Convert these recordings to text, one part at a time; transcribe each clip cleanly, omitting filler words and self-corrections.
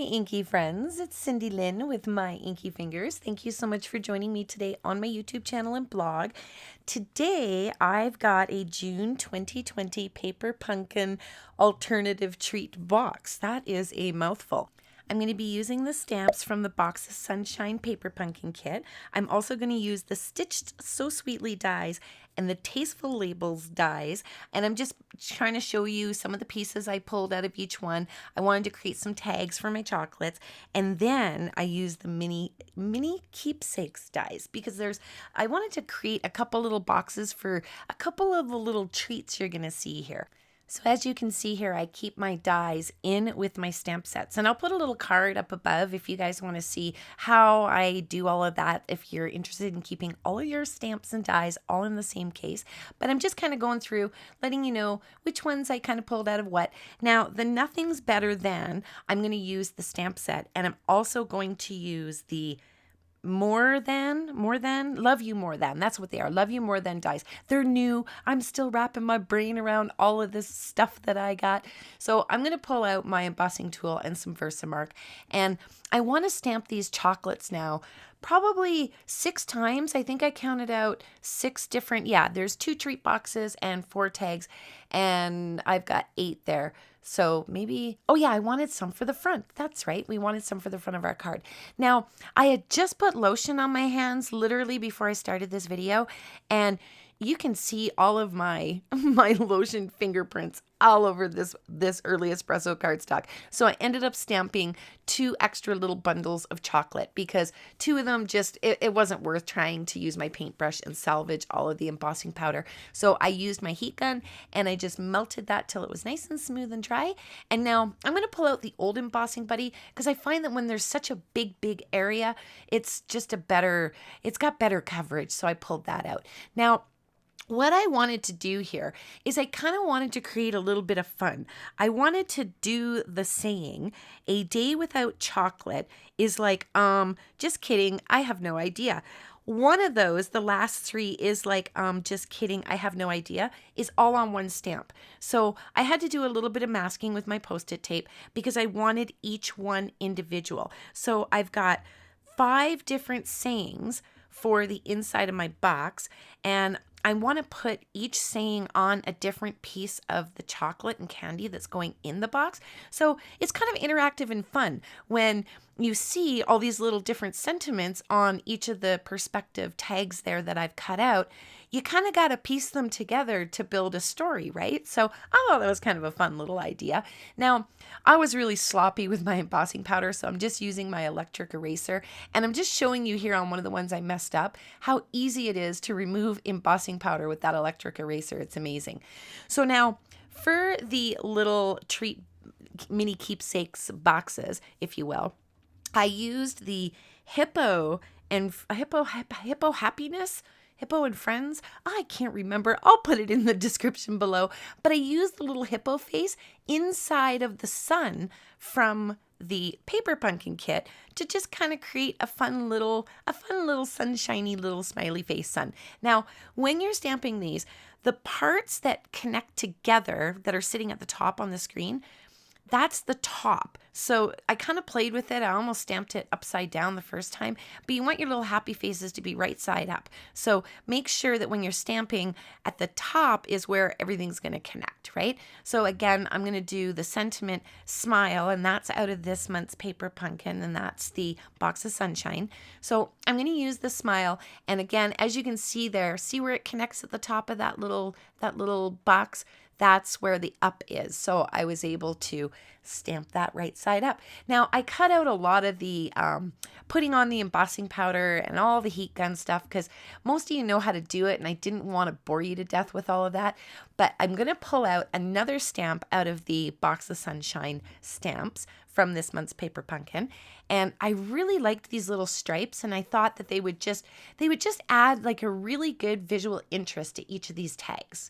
Inky friends, it's Cindy Lynn with My Inky Fingers. Thank you so much for joining me today on my YouTube channel and blog. Today I've got a June 2020 Paper Pumpkin Alternative Treat box. That is a mouthful. I'm going to be using the stamps from the Box of Sunshine Paper Pumpkin Kit. I'm also going to use the Stitched So Sweetly dies and the Tasteful Labels dies. And I'm just trying to show you some of the pieces I pulled out of each one. I wanted to create some tags for my chocolates. And then I used the mini keepsakes dies because I wanted to create a couple little boxes for a couple of the little treats you're going to see here. So as you can see here, I keep my dies in with my stamp sets. And I'll put a little card up above if you guys want to see how I do all of that, if you're interested in keeping all of your stamps and dies all in the same case. But I'm just kind of going through, letting you know which ones I kind of pulled out of what. Now, the Nothing's Better Than, I'm going to use the stamp set. And I'm also going to use the Love You More Than. That's what they are. Love You More Than dies. They're new. I'm still wrapping my brain around all of this stuff that I got. So I'm going to pull out my embossing tool and some Versamark. And I want to stamp these chocolates now probably 6 times. I think I counted out 6 different, there's 2 treat boxes and 4 tags. And I've got 8 there. So maybe, I wanted some for the front. That's right. We wanted some for the front of our card. Now, I had just put lotion on my hands literally before I started this video. And you can see all of my lotion fingerprints all over this early espresso cardstock. So I ended up stamping 2 extra little bundles of chocolate because 2 of them it wasn't worth trying to use my paintbrush and salvage all of the embossing powder. So I used my heat gun and I just melted that till it was nice and smooth and dry. And now I'm going to pull out the old embossing buddy because I find that when there's such a big area, it's got better coverage. So I pulled that out. Now, what I wanted to do here is I kind of wanted to create a little bit of fun. I wanted to do the saying, a day without chocolate is like, just kidding, I have no idea. One of those, the last 3 is like, just kidding, I have no idea, is all on one stamp. So I had to do a little bit of masking with my Post-it tape because I wanted each one individual. So I've got 5 different sayings for the inside of my box, and I want to put each saying on a different piece of the chocolate and candy that's going in the box. So it's kind of interactive and fun when you see all these little different sentiments on each of the perspective tags there that I've cut out. You kind of got to piece them together to build a story, right? So I thought that was kind of a fun little idea. Now, I was really sloppy with my embossing powder, so I'm just using my electric eraser. And I'm just showing you here on one of the ones I messed up how easy it is to remove embossing powder with that electric eraser. It's amazing. So now, for the little treat mini keepsakes boxes, if you will, I used the Hippo and Friends. I can't remember. I'll put it in the description below. But I used the little hippo face inside of the sun from the Paper Pumpkin Kit to just kind of create a fun little sunshiny little smiley face sun. Now, when you're stamping these, the parts that connect together that are sitting at the top on the screen, that's the top. So I kind of played with it. I almost stamped it upside down the first time, but you want your little happy faces to be right side up. So make sure that when you're stamping, at the top is where everything's going to connect, right? So again, I'm going to do the sentiment smile, and that's out of this month's Paper Pumpkin, and that's the Box of Sunshine. So I'm going to use the smile, and again, as you can see there, see where it connects at the top of that little box? That's where the up is. So I was able to stamp that right side up. Now I cut out a lot of the putting on the embossing powder and all the heat gun stuff because most of you know how to do it and I didn't want to bore you to death with all of that. But I'm going to pull out another stamp out of the Box of Sunshine stamps from this month's Paper Pumpkin. And I really liked these little stripes, and I thought that they would just add like a really good visual interest to each of these tags.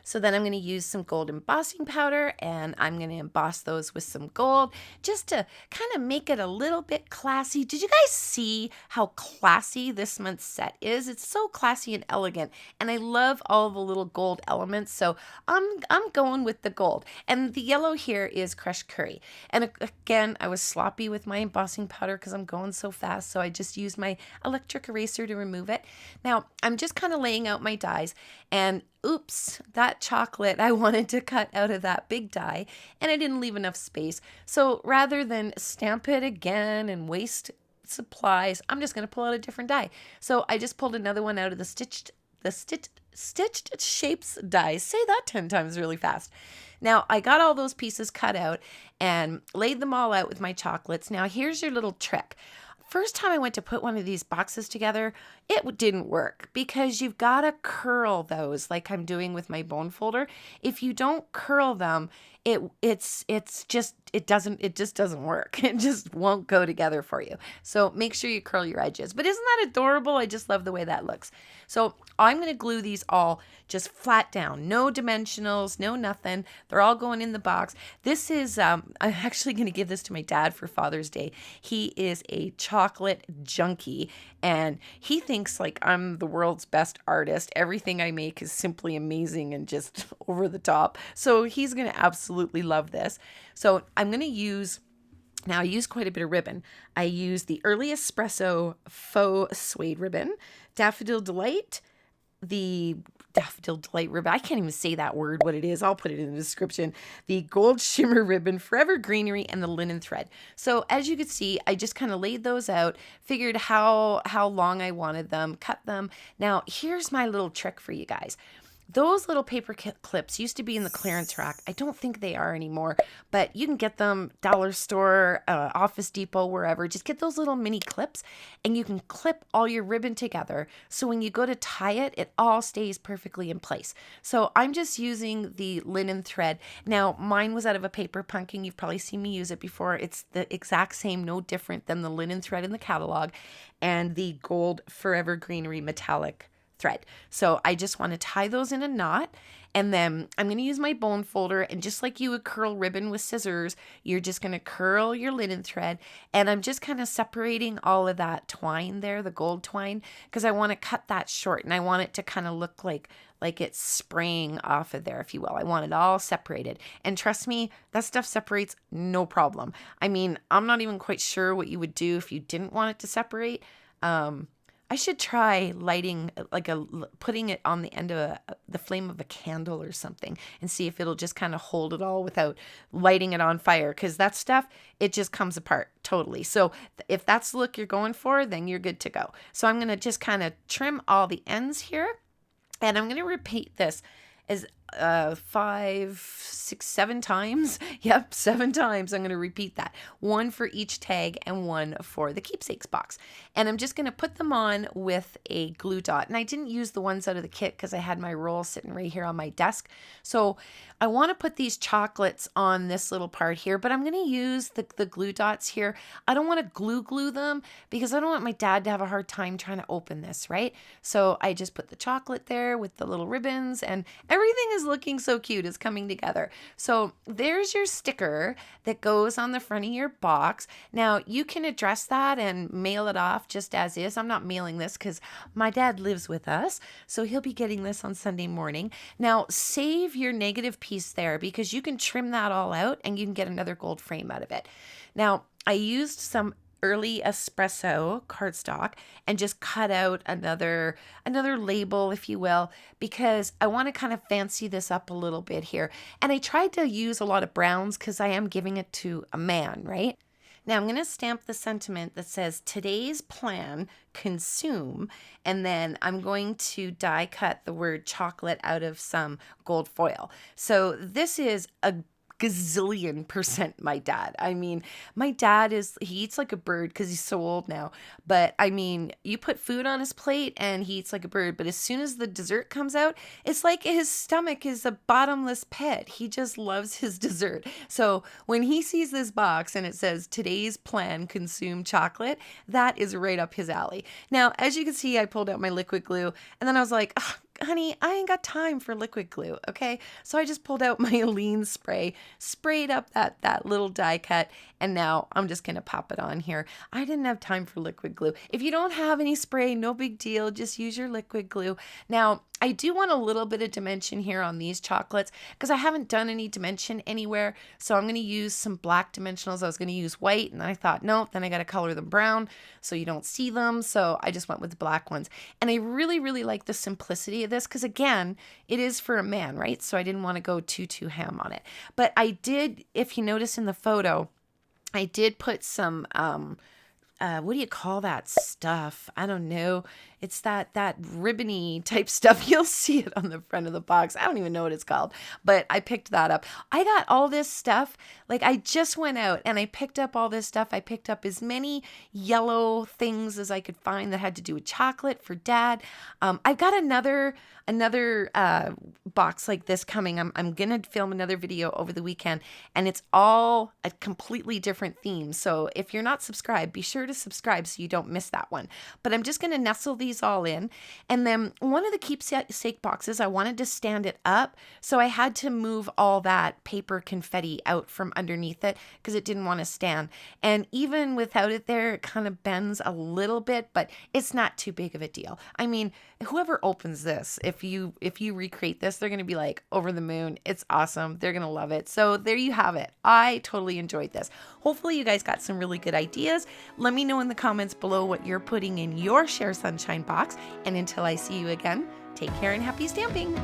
So then I'm going to use some gold embossing powder, and I'm going to emboss those with some gold just to kind of make it a little bit classy. Did you guys see how classy this month's set is? It's so classy and elegant, and I love all the little gold elements. So I'm going with the gold. And the yellow here is crushed curry. And again, I was sloppy with my embossing powder because I'm going so fast. So I just used my electric eraser to remove it. Now I'm just kind of laying out my dies, and oops, that chocolate I wanted to cut out of that big die, and I didn't leave enough space. So rather than stamp it again and waste supplies, I'm just going to pull out a different die. So I just pulled another one out of the stitched shapes die. Say that 10 times really fast. Now I got all those pieces cut out and laid them all out with my chocolates. Now here's your little trick. First time I went to put one of these boxes together, it didn't work because you've got to curl those like I'm doing with my bone folder. If you don't curl them, it just doesn't work. It just won't go together for you. So make sure you curl your edges. But isn't that adorable? I just love the way that looks. So I'm going to glue these all just flat down. No dimensionals, no nothing. They're all going in the box. This is, I'm actually going to give this to my dad for Father's Day. He is a chocolate junkie, and he thinks like I'm the world's best artist. Everything I make is simply amazing and just over the top. So he's going to absolutely love this. So I'm going to use, now I use quite a bit of ribbon. I use the Early Espresso Faux Suede ribbon, Daffodil Delight, the Daffodil Delight ribbon. I can't even say that word, what it is. I'll put it in the description. The Gold Shimmer ribbon, Forever Greenery, and the linen thread. So as you can see, I just kind of laid those out, figured how long I wanted them, cut them. Now here's my little trick for you guys. Those little paper clips used to be in the clearance rack. I don't think they are anymore, but you can get them dollar store, Office Depot, wherever. Just get those little mini clips and you can clip all your ribbon together. So when you go to tie it, it all stays perfectly in place. So I'm just using the linen thread. Now mine was out of a paper pumpkin. You've probably seen me use it before. It's the exact same, no different than the linen thread in the catalog, and the gold Forever Greenery metallic thread. So I just want to tie those in a knot, and then I'm going to use my bone folder, and just like you would curl ribbon with scissors, you're just going to curl your linen thread, and I'm just kind of separating all of that twine there, the gold twine, because I want to cut that short, and I want it to kind of look like it's spraying off of there, if you will. I want it all separated. And trust me, that stuff separates no problem. I mean, I'm not even quite sure what you would do if you didn't want it to separate. I should try lighting, putting it on the end of the flame of a candle or something, and see if it'll just kind of hold it all without lighting it on fire. Because that stuff, it just comes apart totally. So if that's the look you're going for, then you're good to go. So I'm going to just kind of trim all the ends here, and I'm going to repeat this as 5, 6, 7 times. Yep, 7 times. I'm going to repeat that. 1 for each tag and 1 for the keepsakes box. And I'm just going to put them on with a glue dot. And I didn't use the ones out of the kit because I had my roll sitting right here on my desk. So I want to put these chocolates on this little part here, but I'm going to use the glue dots here. I don't want to glue them because I don't want my dad to have a hard time trying to open this, right? So I just put the chocolate there with the little ribbons, and everything is looking so cute. It's coming together. So there's your sticker that goes on the front of your box. Now you can address that and mail it off just as is. I'm not mailing this because my dad lives with us, so he'll be getting this on Sunday morning. Now save your negative piece there because you can trim that all out and you can get another gold frame out of it. Now I used some Early Espresso cardstock and just cut out another label, if you will, because I want to kind of fancy this up a little bit here. And I tried to use a lot of browns because I am giving it to a man, right? Now I'm going to stamp the sentiment that says today's plan, consume, and then I'm going to die cut the word chocolate out of some gold foil. So this is a gazillion% my dad. I mean, my dad he eats like a bird because he's so old now. But I mean, you put food on his plate and he eats like a bird. But as soon as the dessert comes out, it's like his stomach is a bottomless pit. He just loves his dessert. So when he sees this box and it says today's plan, consume chocolate, that is right up his alley. Now, as you can see, I pulled out my liquid glue and then I was like, honey, I ain't got time for liquid glue, okay? So I just pulled out my Aline spray, sprayed up that little die cut, and now I'm just gonna pop it on here. I didn't have time for liquid glue. If you don't have any spray, no big deal, just use your liquid glue. Now, I do want a little bit of dimension here on these chocolates because I haven't done any dimension anywhere. So I'm going to use some black dimensionals. I was going to use white and I thought, no, then I got to color them brown so you don't see them. So I just went with the black ones. And I really, really like the simplicity of this because, again, it is for a man, right? So I didn't want to go too ham on it. But I did, if you notice in the photo, I did put some, what do you call that stuff? I don't know. It's that ribbony type stuff. You'll see it on the front of the box. I don't even know what it's called, but I picked that up. I got all this stuff. Like I just went out and I picked up all this stuff. I picked up as many yellow things as I could find that had to do with chocolate for Dad. I've got another box like this coming. I'm gonna film another video over the weekend, and it's all a completely different theme. So if you're not subscribed, be sure to subscribe so you don't miss that one. But I'm just gonna nestle these all in, and then one of the keepsake boxes, I wanted to stand it up, so I had to move all that paper confetti out from underneath it because it didn't want to stand. And even without it there, it kind of bends a little bit, but it's not too big of a deal. I mean, whoever opens this, if you recreate this, they're going to be like over the moon. It's awesome. They're going to love it. So there you have it. I totally enjoyed this. Hopefully you guys got some really good ideas. Let me know in the comments below what you're putting in your Share Sunshine box. And until I see you again, take care and happy stamping.